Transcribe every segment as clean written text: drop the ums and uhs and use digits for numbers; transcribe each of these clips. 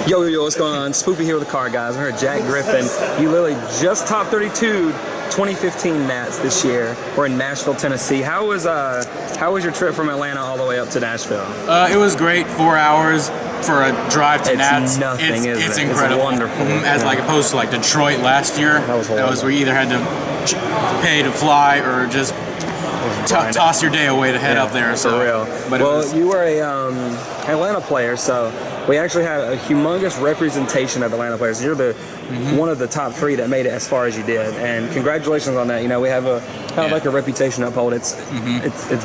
Yo, what's going on? Spoofy here with TheCardGuys. I'm here with Jack Griffin. You literally just top 32 2015 Nats this year. We're in Nashville, Tennessee. How was your trip from Atlanta all the way up to Nashville? It was great. 4 hours for a drive to Nats. It's nothing, it's incredible. It's wonderful. As like opposed to like Detroit last year. That was horrible. where you either had to pay to fly or just toss your day away to head up there. So, for real. But you were a Atlanta player, so we actually had a humongous representation of Atlanta players. You're the one of the top 3 that made it as far as you did, and congratulations on that. You know, we have like a reputation to uphold. It's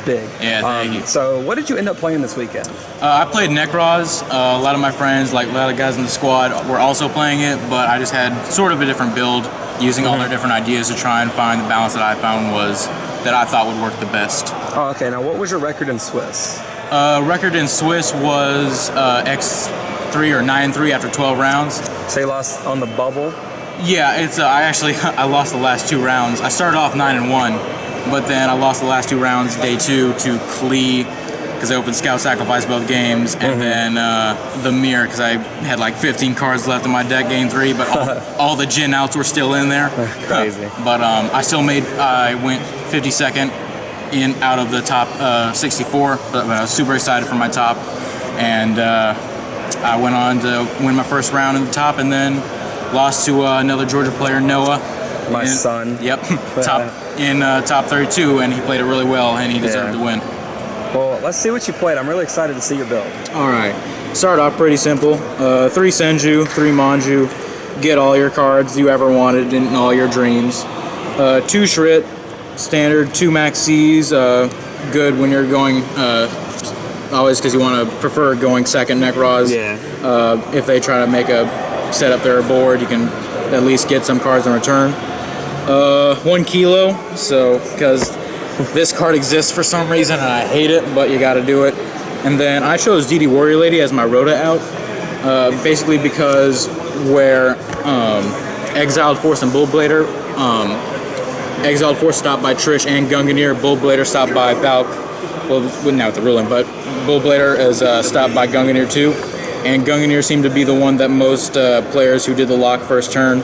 big. Yeah, thank you. So what did you end up playing this weekend? I played NEKROZ. A lot of my friends, like a lot of guys in the squad, were also playing it, but I just had sort of a different build, using all their different ideas to try and find the balance that I found that I thought would work the best. Oh, okay. Now, what was your record in Swiss? Record in Swiss was X3 or 9-3 after 12 rounds. So you lost on the bubble? Yeah, it's I lost the last 2 rounds. I started off 9-1, but then I lost the last 2 rounds day 2 to Klee because I opened Scout Sacrifice both games, and then the Mirror because I had like 15 cards left in my deck game 3, but all the Jin outs were still in there. Crazy. But I went 52nd out of the top 64, but I was super excited for my top, and I went on to win my first round in the top, and then lost to another Georgia player, Noah. My son. Yep, top 32, and he played it really well, and he deserved to win. Well, let's see what you played. I'm really excited to see your build. All right, started off pretty simple. 3 Senju, 3 Manju, get all your cards you ever wanted in all your dreams. 2 Shrit, standard. 2 Maxis, good when you're going, always because you want to prefer going second NEKROZ. Yeah. If they try to make a set up their board, you can at least get some cards in return. 1 Kilo, so because this card exists for some reason and I hate it, but you got to do it. And then I chose DD Warrior Lady as my Rhoda out, basically because where Exiled Force and Bullblader, Exiled Force stopped by Trish and Gungnir, Bullblader stopped by Valk. Well, not with the ruling, but Bullblader is stopped by Gungnir too, and Gungnir seemed to be the one that most players who did the lock first turn,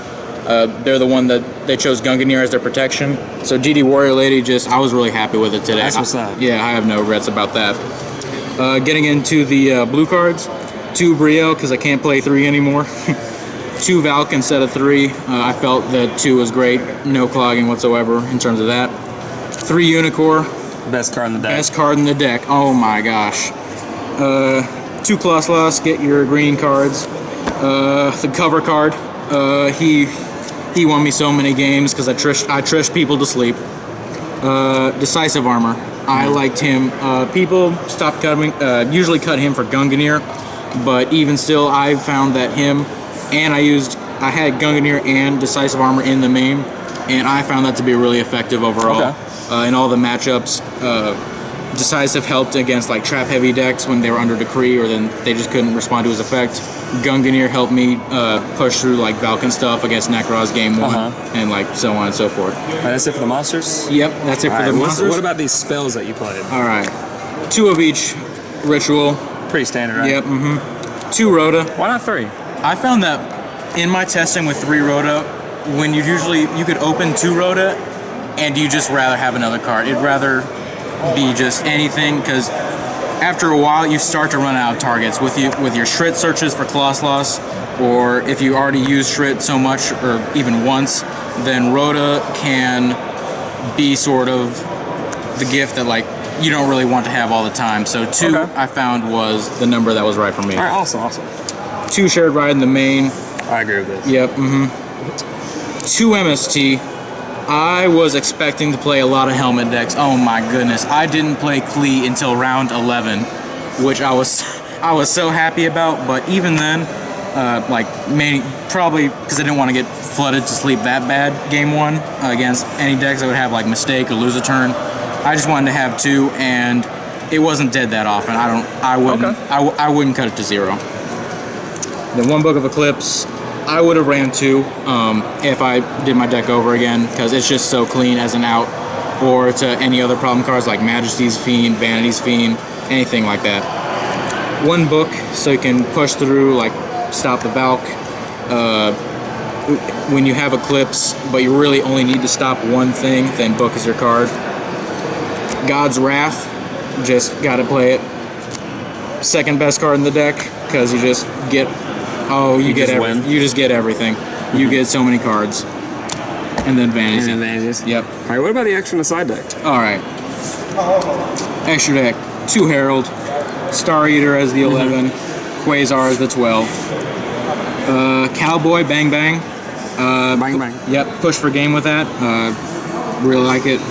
they're the one that they chose Gungnir as their protection. So DD Warrior Lady, I was really happy with it today. That's what's up. Yeah, I have no regrets about that. Getting into the blue cards, 2 Brielle because I can't play 3 anymore. 2 Valk instead of 3. I felt that 2 was great, no clogging whatsoever in terms of that. 3 Unicorn. Best card in the deck. Best card in the deck. Oh my gosh. 2 Kloslas, get your green cards. The cover card. He won me so many games because I trushed people to sleep. Decisive Armor. I liked him. People stopped cutting. Usually cut him for Gungnir, but even still, I found that him and I had Gungnir and Decisive Armor in the main, and I found that to be really effective overall. Okay. In all the matchups. Decisive helped against like trap heavy decks when they were under Decree, or then they just couldn't respond to his effect. Gungnir helped me push through like Valken stuff against NEKROZ game 1, and like so on and so forth. That's it for the monsters? Yep, that's it for the monsters. What about these spells that you played? Alright. 2 of each ritual. Pretty standard, right? Yep, 2 Rhoda. Why not 3? I found that in my testing with 3 Rhoda, when you could open 2 Rhoda and you just rather have another card. It'd rather be just anything, because after a while you start to run out of targets with your Shrit searches for Kloslas, or if you already use Shrit so much or even once, then Rhoda can be sort of the gift that like you don't really want to have all the time. So 2 I found was the number that was right for me. All right, awesome. 2 Shared Ride in the main. I agree with this. Yep. 2 MST. I was expecting to play a lot of helmet decks. Oh my goodness. I didn't play Klee until round 11, which I was so happy about, but even then, probably because I didn't want to get flooded to sleep that bad game 1 against any decks that would have like Mistake or Lose a Turn. I just wanted to have 2, and it wasn't dead that often. I wouldn't cut it to 0. Then 1 Book of Eclipse. I would have ran 2 if I did my deck over again, because it's just so clean as an out, or to any other problem cards like Majesty's Fiend, Vanity's Fiend, anything like that. 1 book so you can push through like stop the Valk. When you have Eclipse, but you really only need to stop one thing, then Book is your card. God's Wrath, just gotta play it. Second best card in the deck, because you just get, you just get everything. You get so many cards. And then Vanities. And then Vanities. Yep. All right, what about the extra in the side deck? All right. Extra deck, 2 Herald, Star Eater as the 11, Quasar as the 12. Cowboy, Bang Bang. Bang Bang. Yep, push for game with that. Really like it.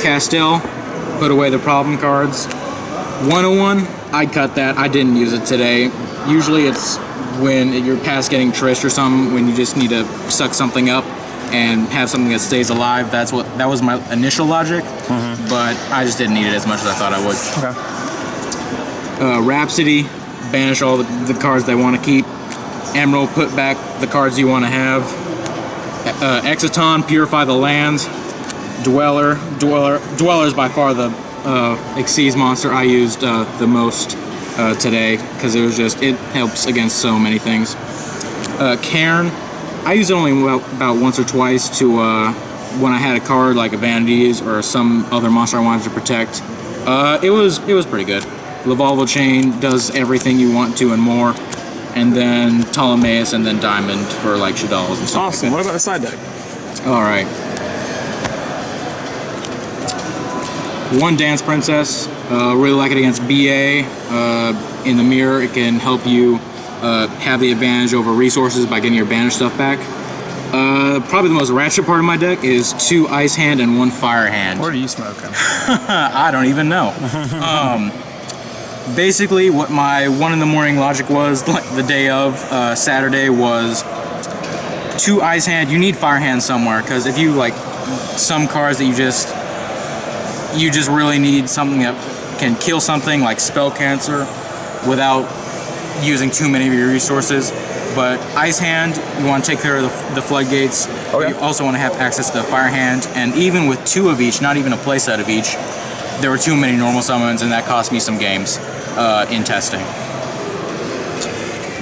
Castell, put away the problem cards. 101, I'd cut that. I didn't use it today. Usually it's when you're past getting Trish or something, when you just need to suck something up and have something that stays alive. That was my initial logic, but I just didn't need it as much as I thought I would. Okay. Rhapsody, banish all the cards they want to keep. Emerald, put back the cards you want to have. Exciton, purify the lands. Dweller is by far the Xyz monster I used the most today, because it helps against so many things. Cairn, I used it only about once or twice to when I had a card like a Vanities or some other monster I wanted to protect. It was pretty good. Lavalval Chain does everything you want to and more. And then Ptolemaeus, and then Diamond for like Shadals and stuff. Awesome. Like what about the side deck? All right. 1 Dance Princess. Really like it against BA. In the mirror, it can help you have the advantage over resources by getting your banished stuff back. Probably the most ratchet part of my deck is 2 Ice Hand and 1 Fire Hand. What are you smoking? I don't even know. Basically, what my 1 in the morning logic was, like the day of Saturday, was 2 Ice Hand. You need Fire Hand somewhere, because if you like some cards that you just really need something that can kill something like Spell Cancer without using too many of your resources. But Ice Hand, you want to take care of the floodgates. Okay. You also want to have access to Fire Hand, and even with 2 of each, not even a playset of each, there were too many normal summons, and that cost me some games in testing.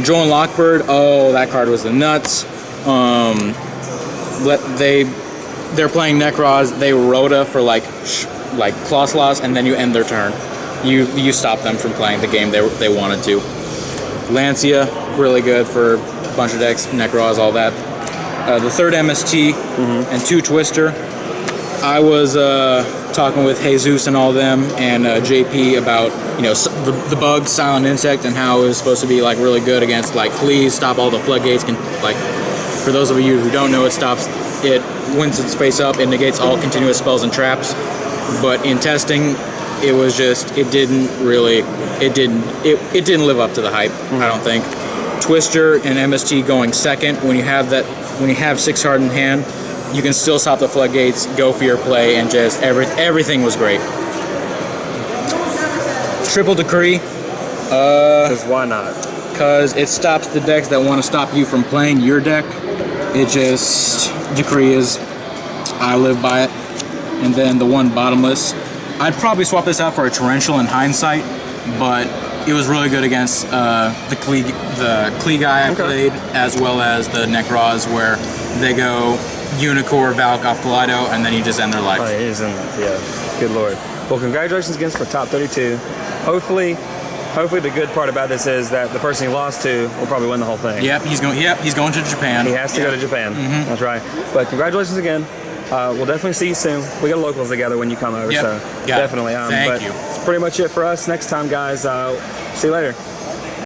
Joel and Lockbird, that card was the nuts. They're playing NEKROZ, they Rhoda for like Claw Slots, and then you end their turn. You stop them from playing the game they wanted to. Lancia, really good for a bunch of decks, NEKROZ, all that. The 3rd MST and 2 Twister. I was talking with Jesus and all them and JP about the bug Silent Insect and how it was supposed to be like really good against like please stop all the floodgates. For those of you who don't know, it stops it once it's face up. It negates all continuous spells and traps. But in testing, it was just it didn't live up to the hype. I don't think. Twister and MST going second when you have 6 card in hand. You can still stop the floodgates, go for your play, and just everything was great. Triple Decree. Because why not? Because it stops the decks that want to stop you from playing your deck. Decree is, I live by it. And then the 1 Bottomless. I'd probably swap this out for a Torrential in hindsight, but it was really good against the Klee guy I played, as well as the NEKROZ, where they go Unicorn, Valk off Kaleido, and then you just end their life. Oh, it is in there. Yeah. Good lord. Well, congratulations again for top 32. Hopefully the good part about this is that the person he lost to will probably win the whole thing. Yep, he's going to Japan. He has to go to Japan. That's right. But congratulations again. We'll definitely see you soon. We got locals together when you come over, so definitely. Thank you. That's pretty much it for us. Next time, guys. See you later.